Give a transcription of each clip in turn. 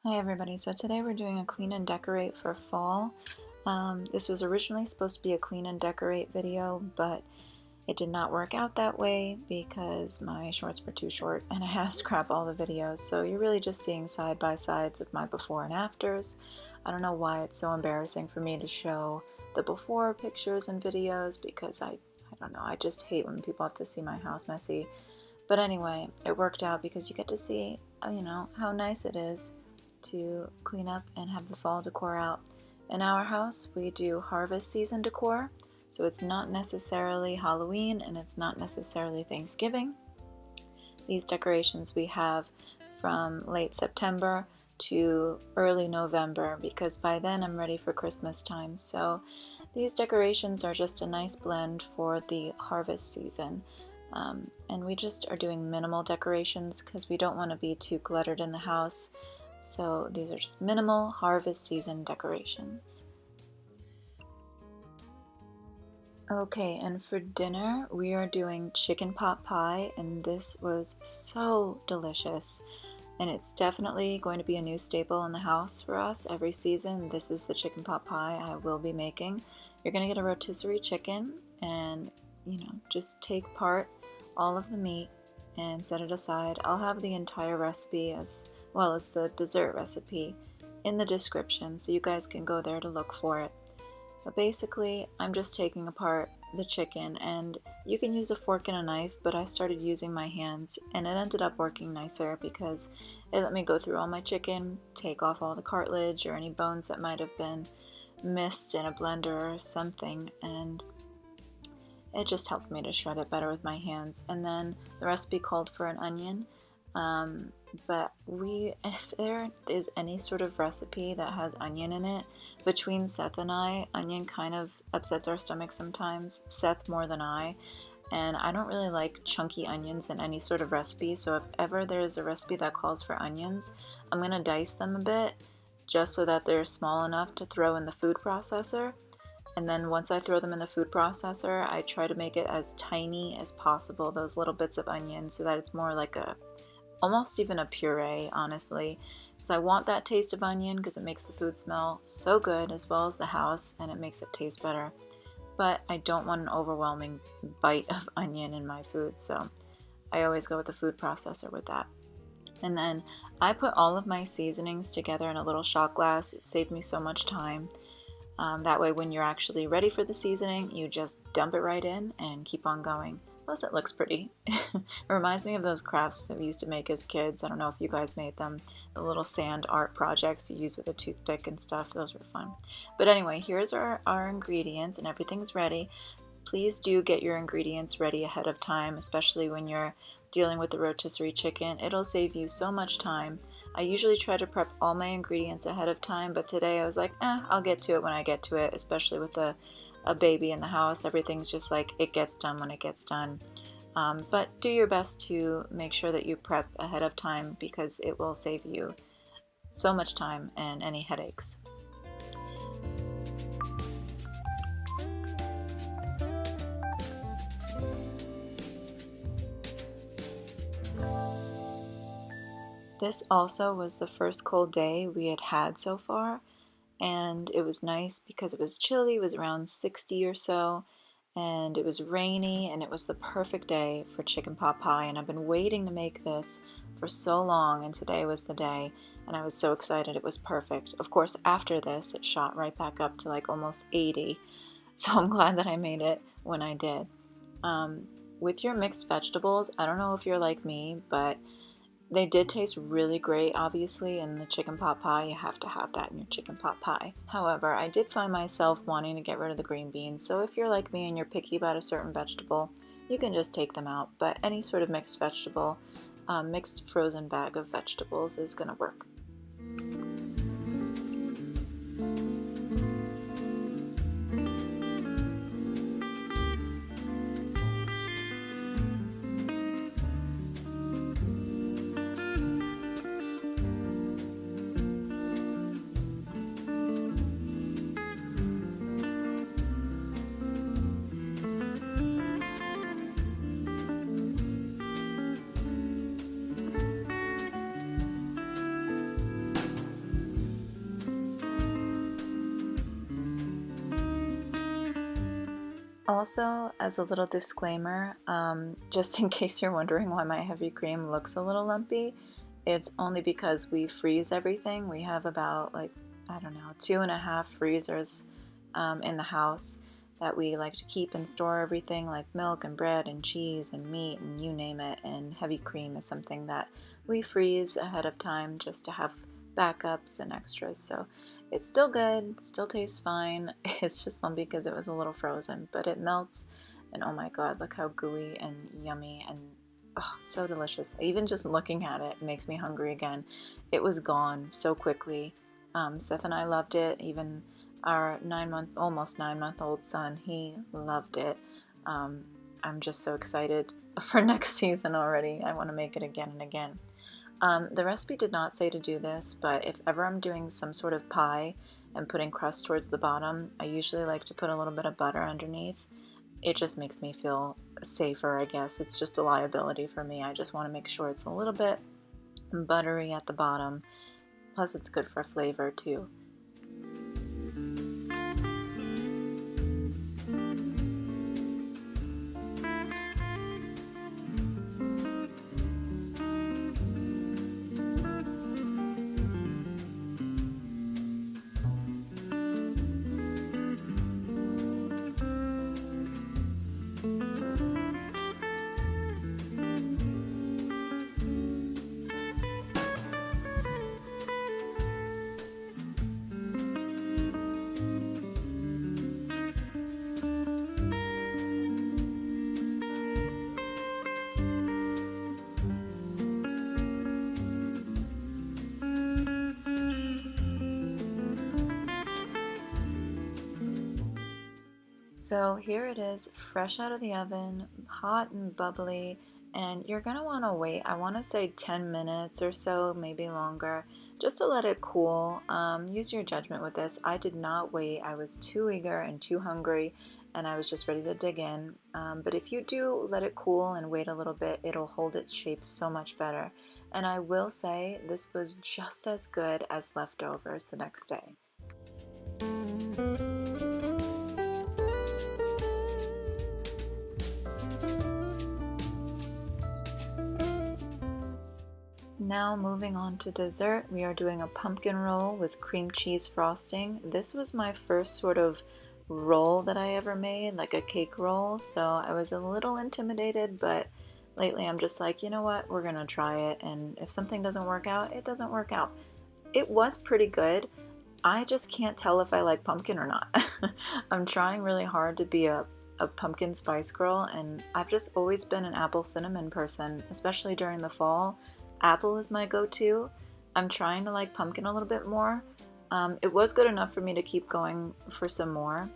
Hi everybody, so today we're doing a clean and decorate for fall. This was originally supposed to be a clean and decorate video, but it did not work out that way because my shorts were too short and I had to scrap all the videos. So you're really just seeing side by sides of my before and afters. I don't know why it's so embarrassing for me to show the before pictures and videos because I don't know, I just hate when people have to see my house messy. But anyway, it worked out because you get to see, how nice it is to clean up and have the fall decor out. In our house, we do harvest season decor, so it's not necessarily Halloween and it's not necessarily Thanksgiving. These decorations we have from late September to early November because by then I'm ready for Christmas time. So these decorations are just a nice blend for the harvest season. And we just are doing minimal decorations because we don't want to be too cluttered in the house. So these are just minimal harvest season decorations. Okay, and for dinner we are doing chicken pot pie, and this was so delicious. And it's definitely going to be a new staple in the house for us every season. This is the chicken pot pie I will be making. You're going to get a rotisserie chicken and, just take part all of the meat and set it aside. I'll have the entire recipe as well as the dessert recipe in the description so you guys can go there to look for it. But basically, I'm just taking apart the chicken, and you can use a fork and a knife, but I started using my hands and it ended up working nicer because it let me go through all my chicken, take off all the cartilage or any bones that might have been missed in a blender or something, and it just helped me to shred it better with my hands. And then the recipe called for an onion, but if there is any sort of recipe that has onion in it, between Seth and I, onion kind of upsets our stomach sometimes, Seth more than I, and I don't really like chunky onions in any sort of recipe, so if ever there's a recipe that calls for onions, I'm going to dice them a bit just so that they're small enough to throw in the food processor. And then once I throw them in the food processor, I try to make it as tiny as possible, those little bits of onion, so that it's more like almost even a puree, honestly. Because I want that taste of onion because it makes the food smell so good as well as the house, and it makes it taste better. But I don't want an overwhelming bite of onion in my food, so I always go with the food processor with that. And then I put all of my seasonings together in a little shot glass. It saved me so much time. That way when you're actually ready for the seasoning, you just dump it right in and keep on going. Plus it looks pretty. It reminds me of those crafts that we used to make as kids. I don't know if you guys made them. The little sand art projects you use with a toothpick and stuff. Those were fun. But anyway, here's our ingredients and everything's ready. Please do get your ingredients ready ahead of time, especially when you're dealing with the rotisserie chicken. It'll save you so much time. I usually try to prep all my ingredients ahead of time, but today I was like, I'll get to it when I get to it, especially with a baby in the house. Everything's just like, it gets done when it gets done. But do your best to make sure that you prep ahead of time because it will save you so much time and any headaches. This also was the first cold day we had had so far, and it was nice because it was chilly. It was around 60 or so, and it was rainy, and it was the perfect day for chicken pot pie, and I've been waiting to make this for so long, and today was the day, and I was so excited. It was perfect. Of course, after this, it shot right back up to like almost 80, so I'm glad that I made it when I did. With your mixed vegetables, I don't know if you're like me, but they did taste really great, obviously, in the chicken pot pie. You have to have that in your chicken pot pie. However, I did find myself wanting to get rid of the green beans, so if you're like me and you're picky about a certain vegetable, you can just take them out. But any sort of mixed vegetable, mixed frozen bag of vegetables is going to work. Also, as a little disclaimer, just in case you're wondering why my heavy cream looks a little lumpy, it's only because we freeze everything. We have about, like, I don't know, 2.5 freezers in the house that we like to keep and store everything, like milk and bread and cheese and meat and you name it. And heavy cream is something that we freeze ahead of time just to have backups and extras. So it's still good, still tastes fine. It's just lumpy because it was a little frozen, but it melts, and oh my god, look how gooey and yummy and oh, so delicious. Even just looking at it makes me hungry again. It was gone so quickly. Seth and I loved it. Even our almost 9-month-old son, he loved it. I'm just so excited for next season already. I want to make it again and again. The recipe did not say to do this, but if ever I'm doing some sort of pie and putting crust towards the bottom, I usually like to put a little bit of butter underneath. It just makes me feel safer, I guess. It's just a liability for me. I just want to make sure it's a little bit buttery at the bottom. Plus it's good for flavor too. So here it is, fresh out of the oven, hot and bubbly, and you're going to want to wait, I want to say 10 minutes or so, maybe longer, just to let it cool. Use your judgment with this. I did not wait. I was too eager and too hungry, and I was just ready to dig in. But if you do let it cool and wait a little bit, it'll hold its shape so much better. And I will say this was just as good as leftovers the next day. Now moving on to dessert, we are doing a pumpkin roll with cream cheese frosting. This was my first sort of roll that I ever made, like a cake roll, so I was a little intimidated, but lately I'm just like, you know what, we're gonna try it, and if something doesn't work out, it doesn't work out. It was pretty good. I just can't tell if I like pumpkin or not. I'm trying really hard to be a pumpkin spice girl, and I've just always been an apple cinnamon person, especially during the fall. Apple is my go-to. I'm trying to like pumpkin a little bit more. It was good enough for me to keep going for some more,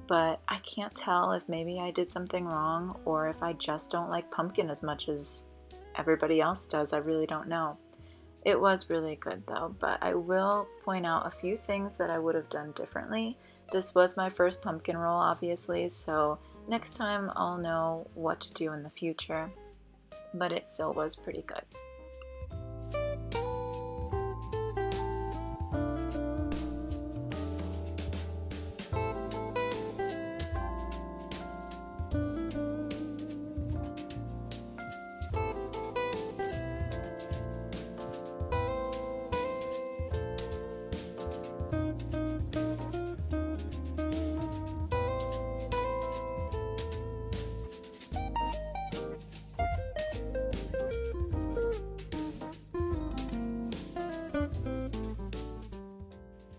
but I can't tell if maybe I did something wrong or if I just don't like pumpkin as much as everybody else does. I really don't know. It was really good though, but I will point out a few things that I would have done differently. This was my first pumpkin roll, obviously, so next time I'll know what to do in the future, but it still was pretty good.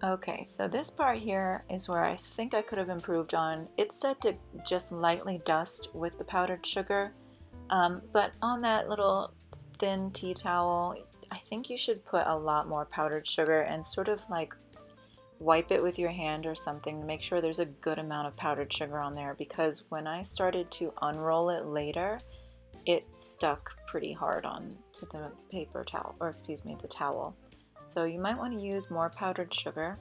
Okay, so this part here is where I think I could have improved on. It's said to just lightly dust with the powdered sugar, but on that little thin tea towel, I think you should put a lot more powdered sugar and sort of like wipe it with your hand or something to make sure there's a good amount of powdered sugar on there, because when I started to unroll it later, it stuck pretty hard on to the paper towel, or excuse me, the towel. So you might want to use more powdered sugar.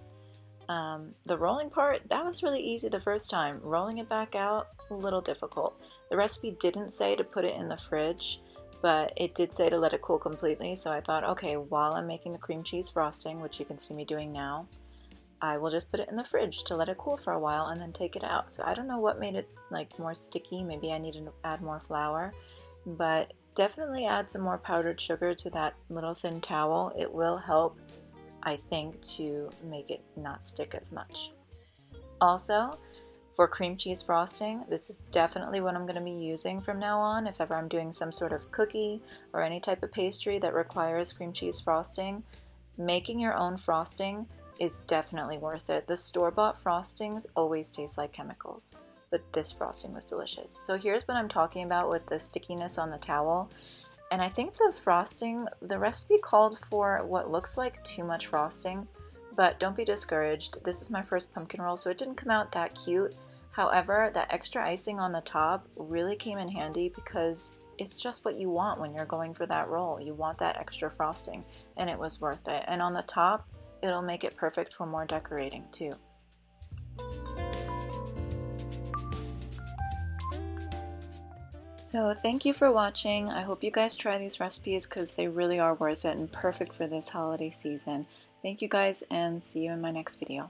The rolling part, that was really easy the first time. Rolling it back out, a little difficult. The recipe didn't say to put it in the fridge, but it did say to let it cool completely. So I thought, okay, while I'm making the cream cheese frosting, which you can see me doing now, I will just put it in the fridge to let it cool for a while and then take it out. So I don't know what made it like more sticky. Maybe I needed to add more flour, but definitely add some more powdered sugar to that little thin towel. It will help, I think, to make it not stick as much. Also, for cream cheese frosting, this is definitely what I'm going to be using from now on if ever I'm doing some sort of cookie or any type of pastry that requires cream cheese frosting. Making your own frosting is definitely worth it. The store-bought frostings always taste like chemicals, but this frosting was delicious. So here's what I'm talking about with the stickiness on the towel. And I think the frosting, the recipe called for what looks like too much frosting, but don't be discouraged. This is my first pumpkin roll, so it didn't come out that cute. However, that extra icing on the top really came in handy because it's just what you want when you're going for that roll. You want that extra frosting, and it was worth it. And on the top, it'll make it perfect for more decorating too. So thank you for watching. I hope you guys try these recipes because they really are worth it and perfect for this holiday season. Thank you guys, and see you in my next video.